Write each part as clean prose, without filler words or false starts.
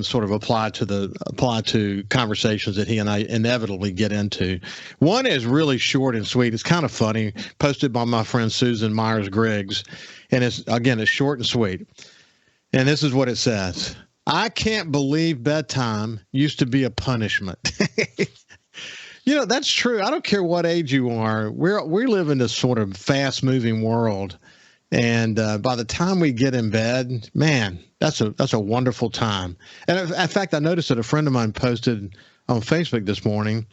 sort of apply to conversations that he and I inevitably get into. One is really short and sweet. It's kind of funny, posted by my friend Susan Myers-Griggs, and it's short and sweet. And this is what it says: I can't believe bedtime used to be a punishment. That's true. I don't care what age you are. We live in this sort of fast-moving world. And by the time we get in bed, man, that's a wonderful time. And in fact, I noticed that a friend of mine posted on Facebook this morning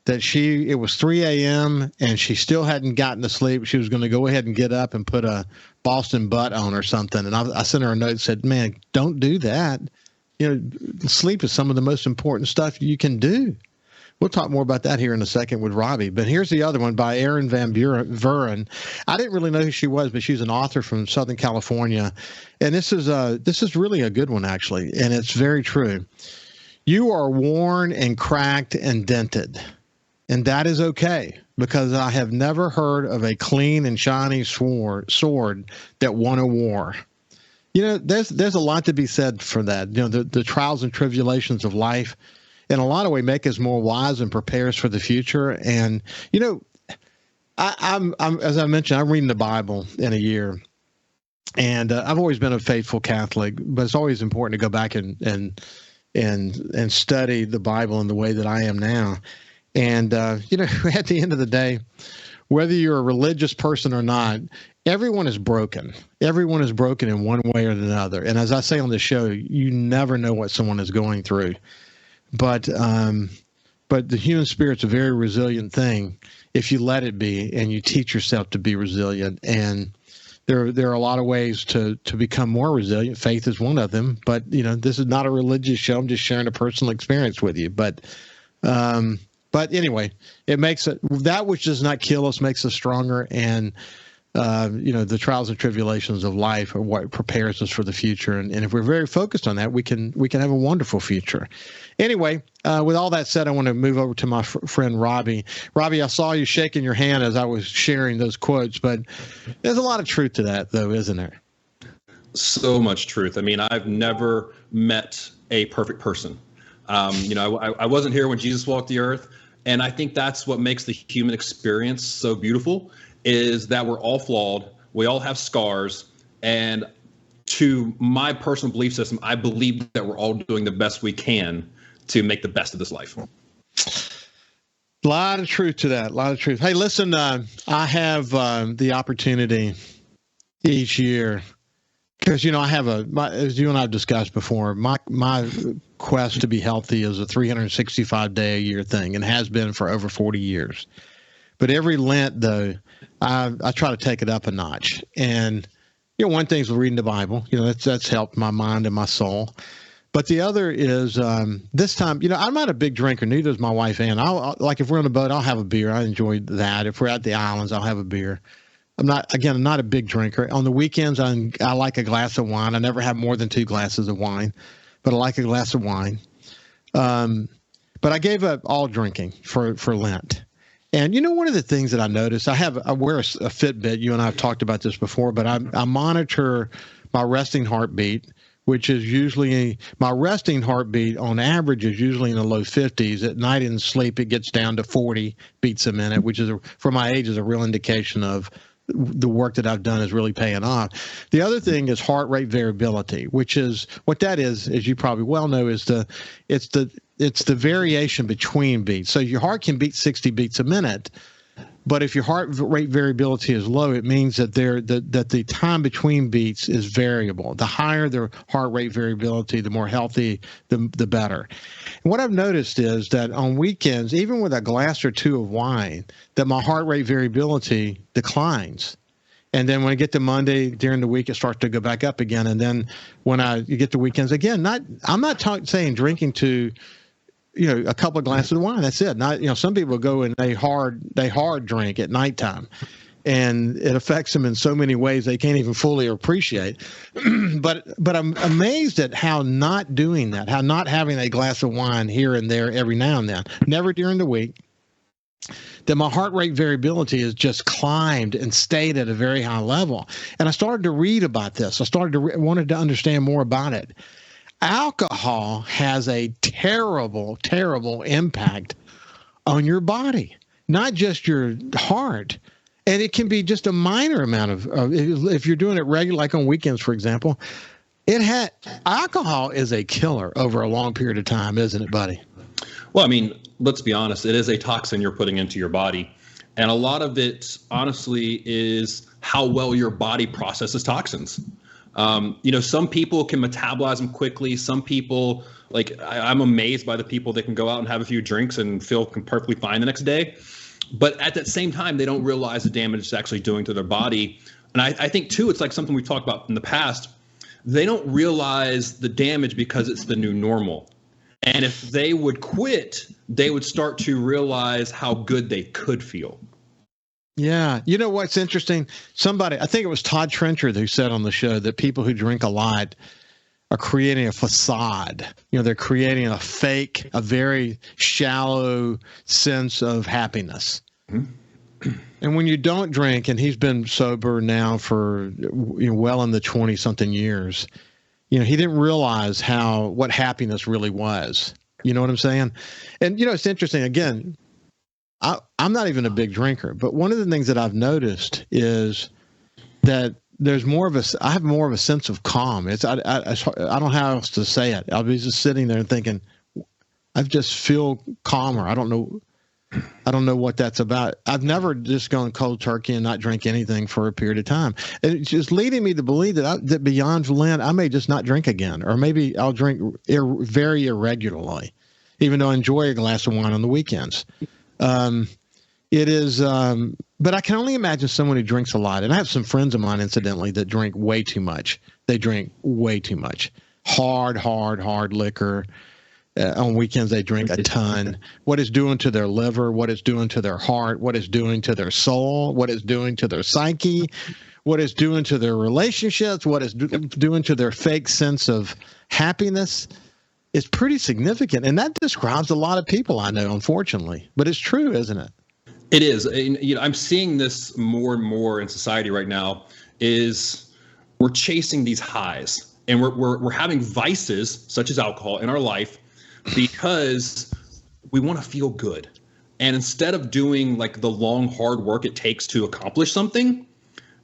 that it was 3 a.m. and she still hadn't gotten to sleep. She was going to go ahead and get up and put a Boston butt on or something. And I sent her a note and said, man, don't do that. Sleep is some of the most important stuff you can do. We'll talk more about that here in a second with Robby. But here's the other one by Erin Van Vuren. I didn't really know who she was, but she's an author from Southern California. And this is really a good one, actually. And it's very true. You are worn and cracked and dented. And that is okay, because I have never heard of a clean and shiny sword that won a war. There's a lot to be said for that. The trials and tribulations of life, in a lot of ways, make us more wise and prepare us for the future. And, I'm as I mentioned, I'm reading the Bible in a year. And I've always been a faithful Catholic, but it's always important to go back and study the Bible in the way that I am now. And, at the end of the day, whether you're a religious person or not, everyone is broken. Everyone is broken in one way or another. And as I say on the show, you never know what someone is going through. But the human spirit's a very resilient thing if you let it be and you teach yourself to be resilient. And there are a lot of ways to become more resilient. Faith is one of them. But, this is not a religious show. I'm just sharing a personal experience with you. But anyway, it makes it, that which does not kill us makes us stronger. And, the trials and tribulations of life are what prepares us for the future. And if we're very focused on that, we can have a wonderful future. Anyway, with all that said, I want to move over to my friend Robby. Robby, I saw you shaking your hand as I was sharing those quotes, but there's a lot of truth to that, though, isn't there? So much truth. I mean, I've never met a perfect person. I wasn't here when Jesus walked the earth. And I think that's what makes the human experience so beautiful, is that we're all flawed. We all have scars. And to my personal belief system, I believe that we're all doing the best we can to make the best of this life. A lot of truth to that. A lot of truth. Hey, listen, I have the opportunity each year, because, I have as you and I have discussed before, my quest to be healthy is a 365-day-a-year thing, and has been for over 40 years. But every Lent, though, I try to take it up a notch. And, one thing is reading the Bible. That's helped my mind and my soul. But the other is this time, I'm not a big drinker. Neither is my wife, Ann. Like if we're on a boat, I'll have a beer. I enjoy that. If we're at the islands, I'll have a beer. I'm not a big drinker. On the weekends, I like a glass of wine. I never have more than 2 glasses of wine, but I like a glass of wine. But I gave up all drinking for Lent. And one of the things that I noticed, I wear a Fitbit. You and I have talked about this before, but I monitor my resting heartbeat, which is usually, my resting heartbeat on average is usually in the low 50s. At night in sleep, it gets down to 40 beats a minute, which is, for my age, is a real indication of the work that I've done is really paying off. The other thing is heart rate variability, which is what that is, as you probably well know, is it's the variation between beats. So your heart can beat 60 beats a minute, but if your heart rate variability is low, it means that that the time between beats is variable. The higher the heart rate variability, the more healthy, the better. And what I've noticed is that on weekends, even with a glass or 2 of wine, that my heart rate variability declines. And then when I get to Monday during the week, it starts to go back up again. And then when you get to weekends again, I'm not saying drinking to a couple of glasses of wine. That's it. Not, some people go and they hard drink at nighttime, and it affects them in so many ways they can't even fully appreciate. But I'm amazed at how not doing that, how not having a glass of wine here and there every now and then, never during the week, that my heart rate variability has just climbed and stayed at a very high level. And I started to read about this. I wanted to understand more about it. alcohol has a terrible, terrible impact on your body, not just your heart. And it can be just a minor amount of if you're doing it regular, like on weekends, for example. Alcohol is a killer over a long period of time, isn't it, buddy? Well, I mean, let's be honest. It is a toxin you're putting into your body. And a lot of it, honestly, is how well your body processes toxins. Some people can metabolize them quickly. Some people, I'm amazed by the people that can go out and have a few drinks and feel perfectly fine the next day. But at that same time, they don't realize the damage it's actually doing to their body. And I think, too, it's like something we've talked about in the past. They don't realize the damage because it's the new normal. And if they would quit, they would start to realize how good they could feel. Yeah. You know what's interesting? I think it was Todd Trenchard who said on the show that people who drink a lot are creating a facade. They're creating a very shallow sense of happiness. Mm-hmm. And when you don't drink, and he's been sober now for well in the 20-something years, he didn't realize what happiness really was. You know what I'm saying? And, it's interesting. Again, I'm not even a big drinker, but one of the things that I've noticed is that I have more of a sense of calm. I don't know how else to say it. I'll be just sitting there and thinking, I just feel calmer. I don't know what that's about. I've never just gone cold turkey and not drink anything for a period of time. And it's just leading me to believe that beyond Lent, I may just not drink again, or maybe I'll drink very irregularly, even though I enjoy a glass of wine on the weekends. It is, but I can only imagine someone who drinks a lot. And I have some friends of mine, incidentally, that drink way too much. They drink way too much. Hard liquor. On weekends, they drink a ton. What it's doing to their liver, what it's doing to their heart, what it's doing to their soul, what it's doing to their psyche, what it's doing to their relationships, what it's doing to their fake sense of happiness. It's pretty significant. And that describes a lot of people I know, unfortunately. But it's true, isn't it? It is. And, I'm seeing this more and more in society right now is we're chasing these highs, and we're having vices such as alcohol in our life because we want to feel good. And instead of doing the long, hard work it takes to accomplish something,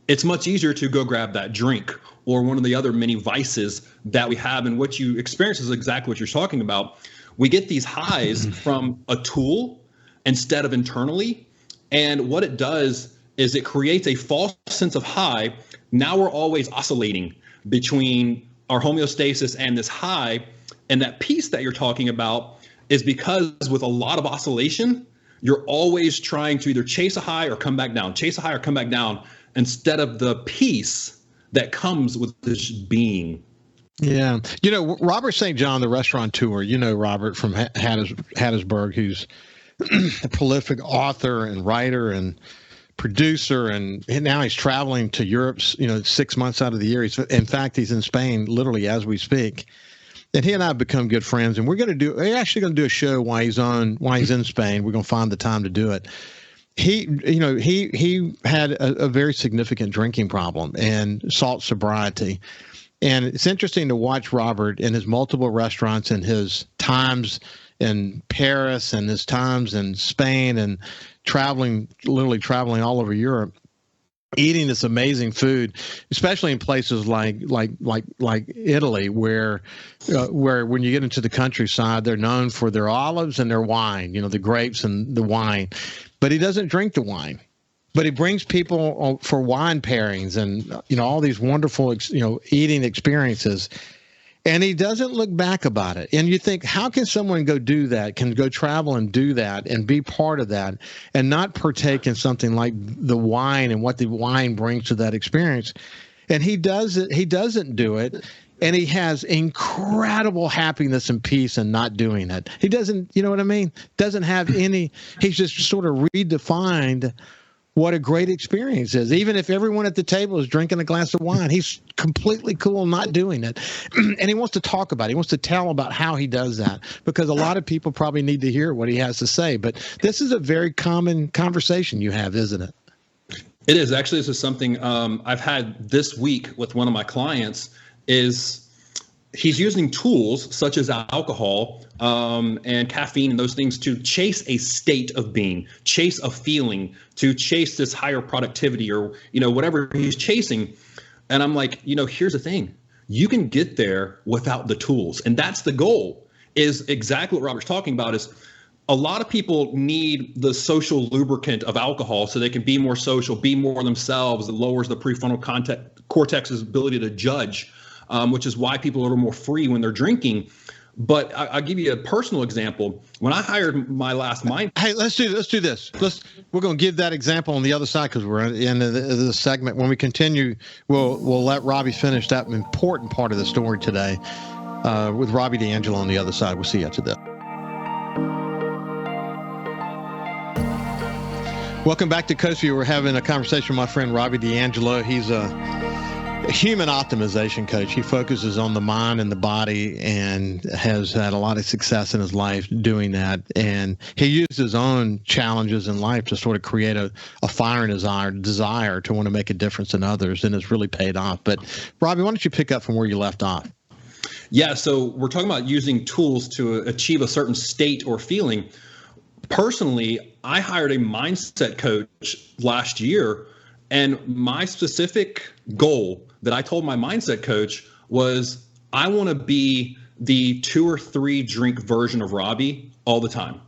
it's much easier to go grab that drink or one of the other many vices that we have. And what you experience is exactly what you're talking about. We get these highs from a tool instead of internally. And what it does is it creates a false sense of high. Now we're always oscillating between our homeostasis and this high. And that peace that you're talking about is because with a lot of oscillation, you're always trying to either chase a high or come back down, instead of the peace that comes with this being. Yeah. Robert St. John, the restaurateur, Robert from Hattiesburg, who's a prolific author and writer and producer, and now he's traveling to Europe, 6 months out of the year. In fact, he's in Spain literally as we speak. And he and I have become good friends, and we're actually going to do a show while he's in Spain. We're going to find the time to do it. He had a very significant drinking problem and salt sobriety. And it's interesting to watch Robert in his multiple restaurants and his times in Paris and his times in Spain and literally traveling all over Europe, eating this amazing food, especially in places like Italy, where when you get into the countryside, they're known for their olives and their wine, the grapes and the wine. But he doesn't drink the wine. But he brings people for wine pairings and all these wonderful eating experiences. And he doesn't look back about it. And you think, how can someone go do that, can go travel and do that and be part of that and not partake in something like the wine and what the wine brings to that experience? And he does it. He doesn't do it. And he has incredible happiness and peace in not doing it. He doesn't, you know what I mean? Doesn't have any, he's just sort of redefined what a great experience is. Even if everyone at the table is drinking a glass of wine, he's completely cool not doing it. And he wants to talk about it. He wants to tell about how he does that, because a lot of people probably need to hear what he has to say. But this is a very common conversation you have, isn't it? It is. Actually, this is something I've had this week with one of my clients is he's using tools such as alcohol and caffeine and those things to chase a state of being, chase a feeling, to chase this higher productivity or, whatever he's chasing. And I'm like, here's the thing. You can get there without the tools. And that's the goal, is exactly what Robert's talking about. Is a lot of people need the social lubricant of alcohol so they can be more social, be more themselves. It lowers the prefrontal cortex's ability to judge, which is why people are a little more free when they're drinking. But I'll give you a personal example. When I hired my last mind. Hey, let's do this. We're going to give that example on the other side because we're in the segment. When we continue, we'll let Robby finish that important part of the story today with Robby D'Angelo on the other side. We'll see you after that. Welcome back to Coast Vue. We're having a conversation with my friend Robby D'Angelo. He's a human optimization coach. He focuses on the mind and the body and has had a lot of success in his life doing that. And he used his own challenges in life to sort of create a fire and desire to want to make a difference in others, and it's really paid off. But Robby, why don't you pick up from where you left off? Yeah, so we're talking about using tools to achieve a certain state or feeling. Personally, I hired a mindset coach last year, and my specific goal that I told my mindset coach was I want to be the 2 or 3 drink version of Robby all the time.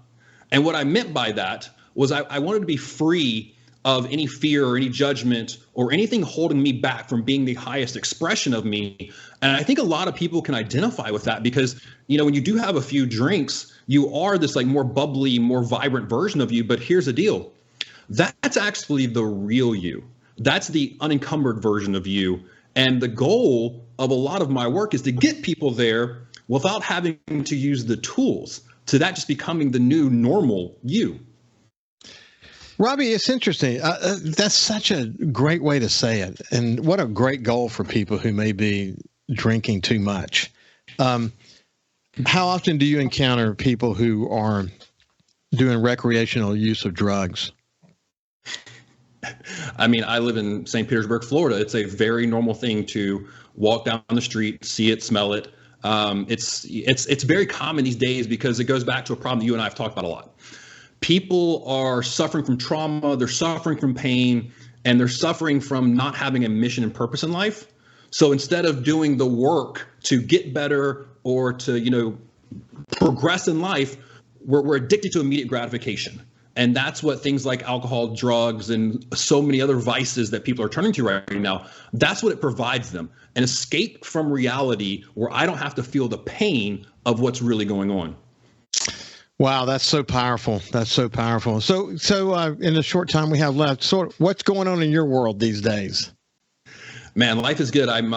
And what I meant by that was I wanted to be free of any fear or any judgment or anything holding me back from being the highest expression of me. And I think a lot of people can identify with that because, when you do have a few drinks, you are this like more bubbly, more vibrant version of you. But here's the deal. That's actually the real you. That's the unencumbered version of you. And the goal of a lot of my work is to get people there without having to use the tools, to that just becoming the new normal you. Robby, it's interesting. That's such a great way to say it. And what a great goal for people who may be drinking too much. How often do you encounter people who are doing recreational use of drugs? I mean, I live in St. Petersburg, Florida. It's a very normal thing to walk down the street, see it, smell it. It's very common these days because it goes back to a problem that you and I have talked about a lot. People are suffering from trauma, they're suffering from pain, and they're suffering from not having a mission and purpose in life. So instead of doing the work to get better or to, progress in life, we're addicted to immediate gratification. And that's what things like alcohol, drugs, and so many other vices that people are turning to right now, that's what it provides them. An escape from reality where I don't have to feel the pain of what's really going on. Wow, that's so powerful. That's so powerful. So in the short time we have left, what's going on in your world these days? Man, life is good. I'm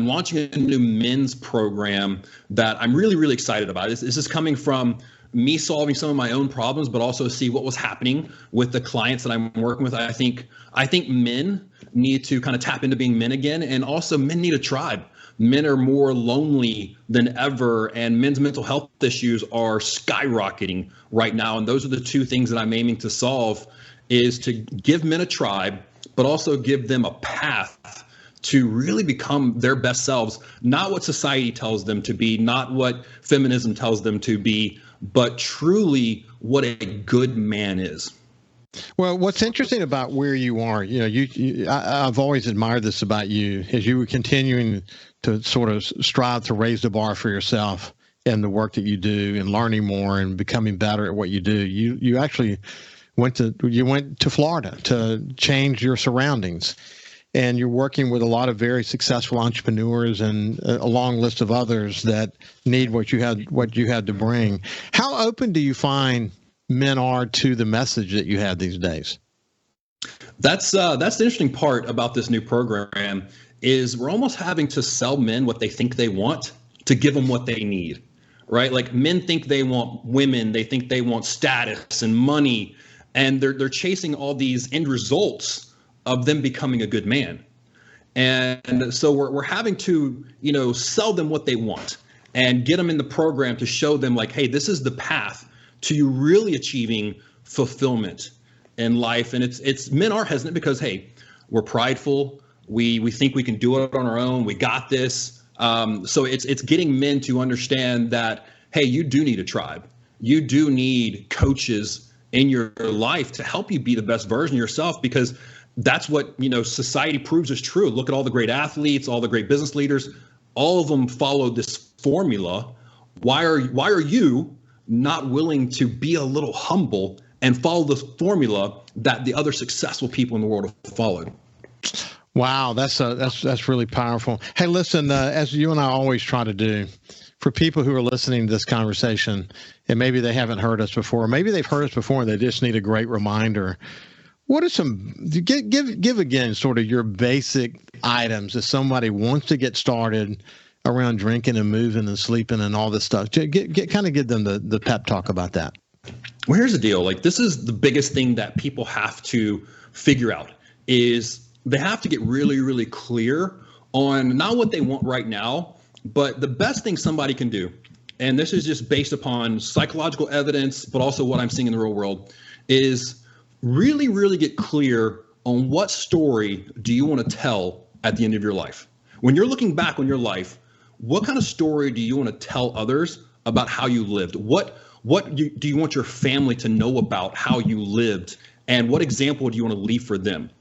launching a new men's program that I'm really, really excited about. This is coming from me solving some of my own problems, but also see what was happening with the clients that I'm working with. I think men need to kind of tap into being men again, and also men need a tribe. Men are more lonely than ever, and men's mental health issues are skyrocketing right now. And those are the two things that I'm aiming to solve, is to give men a tribe, but also give them a path to really become their best selves, not what society tells them to be, not what feminism tells them to be, but truly what a good man is. Well, what's interesting about where you are, I've always admired this about you, as you were continuing to sort of strive to raise the bar for yourself in the work that you do and learning more and becoming better at what you do. You actually went to Florida to change your surroundings. And you're working with a lot of very successful entrepreneurs and a long list of others that need what you had to bring. How open do you find men are to the message that you have these days? That's the interesting part about this new program, is we're almost having to sell men what they think they want to give them what they need, right? Like, men think they want women, they think they want status and money, and they're chasing all these end results of them becoming a good man. And so we're having to, sell them what they want and get them in the program to show them, like, hey, this is the path to you really achieving fulfillment in life. And it's men are hesitant because, hey, we're prideful. We think we can do it on our own. We got this. So it's getting men to understand that, hey, you do need a tribe. You do need coaches in your life to help you be the best version of yourself, because that's what, society proves is true. Look at all the great athletes, all the great business leaders, all of them follow this formula. Why are you not willing to be a little humble and follow the formula that the other successful people in the world have followed? Wow, that's really powerful. Hey, listen, as you and I always try to do, for people who are listening to this conversation, and maybe they haven't heard us before, maybe they've heard us before and they just need a great reminder. What are some, give again sort of your basic items if somebody wants to get started around drinking and moving and sleeping and all this stuff? Kind of give them the pep talk about that. Well, here's the deal. Like, this is the biggest thing that people have to figure out is they have to get really, really clear on not what they want right now, but the best thing somebody can do. And this is just based upon psychological evidence, but also what I'm seeing in the real world, is really, really get clear on what story do you want to tell at the end of your life. When you're looking back on your life, what kind of story do you want to tell others about how you lived? What do you want your family to know about how you lived? And what example do you want to leave for them?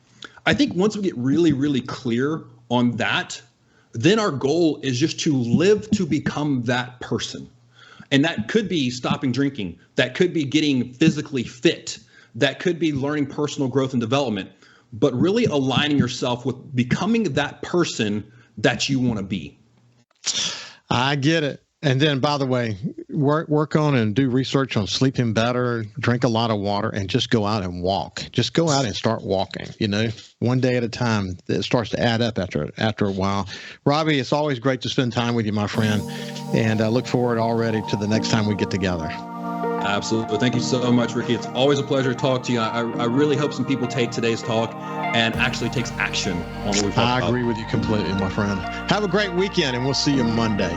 I think once we get really, really clear on that, then our goal is just to live to become that person. And that could be stopping drinking. That could be getting physically fit. That could be learning personal growth and development, but really aligning yourself with becoming that person that you want to be. I get it. And then, by the way, work on and do research on sleeping better, drink a lot of water, and just go out and walk. Just go out and start walking, one day at a time. It starts to add up after a while. Robby, it's always great to spend time with you, my friend, and I look forward already to the next time we get together. Absolutely. Thank you so much, Ricky. It's always a pleasure to talk to you. I really hope some people take today's talk and actually takes action on what we've talked about. I agree with you completely, my friend. Have a great weekend, and we'll see you Monday.